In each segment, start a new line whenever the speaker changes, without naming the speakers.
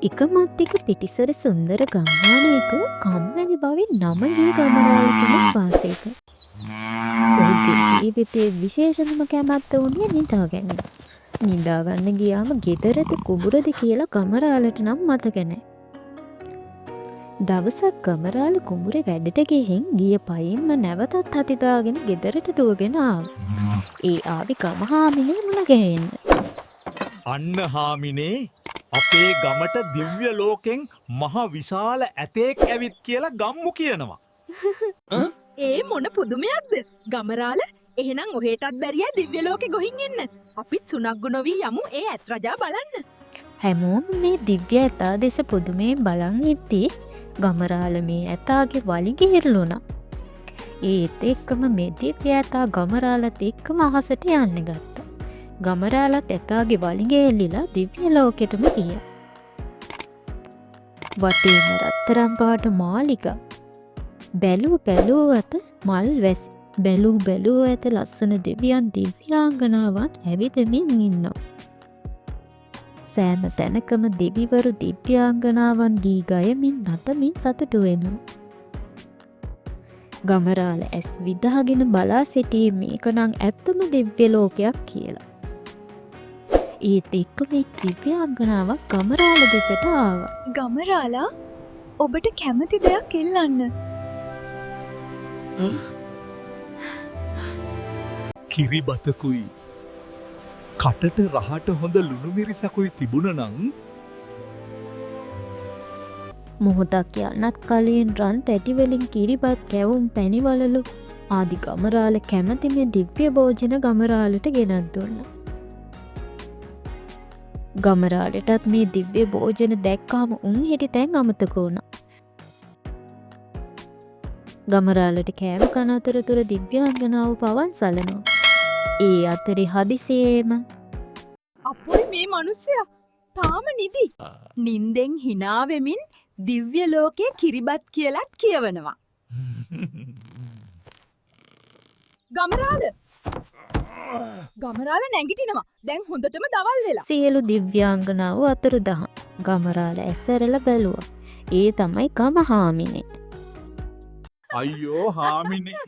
එකමත් එක පිටිසර සුන්දර ගම්මානයක කම්මැලි බවින් නමගේ ගමරාල කෙනෙක් වාසය කළා. ඔහුගේ ජීවිතයේ විශේෂම කැමැත්ත වුණේ නිදා ගැනීම. නිදා ගන්න ගියාම ගෙදරද කුඹුරද කියලා ගමරාලට නම් මතක නැහැ. දවසක් ගමරාල කුඹුරේ වැඩට ගිහින් ගිය පයින්ම නැවතත් හතිදාගෙන ගෙදරට දුවගෙන ආවා. ඒ ආවි ගම හාමිනේ මුණ ගැහෙන්න.
අන්න හාමිනේ අපේ ගමට දිව්‍ය ලෝකෙන් මහ විශාල ඇතෙක් ඇවිත් කියලා ගම්මු කියනවා.
ඒ මොන පුදුමයක්ද? ගමරාල එහෙනම් ඔහෙටත් බැරිය දිව්‍ය ලෝකෙ ගොහින් එන්න. අපිත් සුනග්ගු නොවී යමු ඒ ඇත් රජා බලන්න.
හැමෝම මේ දිව්‍ය ඇතා දෙස පුදුමයෙන් බලන් ඉද්දී ගමරාල මේ ඇතාගේ වලිග ඉරලුණා. ඒත් එක්කම මේ දිව්‍ය ඇතා ගමරාලත් එක්කම අහසට යන්න ගත්තා. ගමරාලත් ඇතාගේ වලිග එල්ලිලා දිව්‍ය ලෝකෙටම ගියා. වටේම රත්තරන් පාට මාලිගා. බැලූ ඇත මල් වැසි. බැලූ ඇත ලස්සන දෙවියන් දිව්‍යාංගනාවන් ඇවිදමින් ඉන්නවා. සෑම තැනකම දෙවිවරු දිව්‍යාංගනාවන් ගී ගයමින් නටමින් සතුටු වෙනවා. ගමරාල ඇස් විදහාගෙන බලා සිටියේ මේක නම් ඇත්තම දිව්‍ය ලෝකයක් කියලා. ඒත් එක්කම එක් දිව්‍යාංගනාවක් ගමරාල දෙසට ආවා.
ගමරාලා ඔබට කැමති දෙයක් ඉල්ලන්න.
කිරිබතකුයි කටට රහට හොඳ ලුණු මිරිසකුයි තිබුණනං
මොහොතක් යන්නත් කලින් රන් තැටිවලින් කිරිබත් කැවුම් පැණිවලලු ආදි ගමරාල කැමති මේ දිව්‍ය භෝජන ගමරාලට ගෙනත් දුන්නා. ගමරාලටත් මේ දිව්‍ය භෝජන දැක්කාම උන් හිටි තැන් අමතක වුණා. ගමරාලට කෑම කන අතරතුර දිව්‍යාංගනාව පවන් සලනවා. ඒ අතරේ හදිසියේම
අපොයි මේ මිනිස්සයා තාම නිදි. නින්දෙන් hina වෙමින් දිව්‍ය ලෝකයේ කිරිබත් කියලාත් කියවනවා. ගමරාල නැගිටිනවා. දැන් හොඳටම දවල් වෙලා.
සියලු දිව්‍යාංගනාව අතුරුදහන්. ගමරාල ඇසරලා බැලුවා. ඒ තමයි ගම හාමිනේ.
අයියෝ හාමිනේ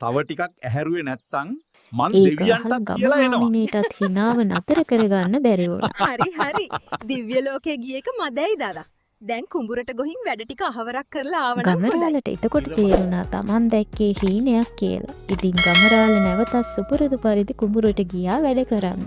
තව ටිකක් ඇහැරුවේ නැත්තං මන්
ඒක
දෙවියන්ටත්
අහලා
කියලා එනවා.
ගමහාමිනේටත් හිනාව නතර කරගන්න බැරි වුණා.
හරි. දිව්‍ය ලෝකයේ ගිය එක මදයි දාදා. දැන් කුඹුරට ගොහින් වැඩ ටික අහවරක් කරලා ආවනම් හොඳයි.
ගමරාලට එතකොට තේරුණා Taman දැක්කේ හීනයක් කියලා. ඉතින් ගමරාල නැවතත් සුපුරුදු පරිදි කුඹුරට ගියා වැඩ කරන්න.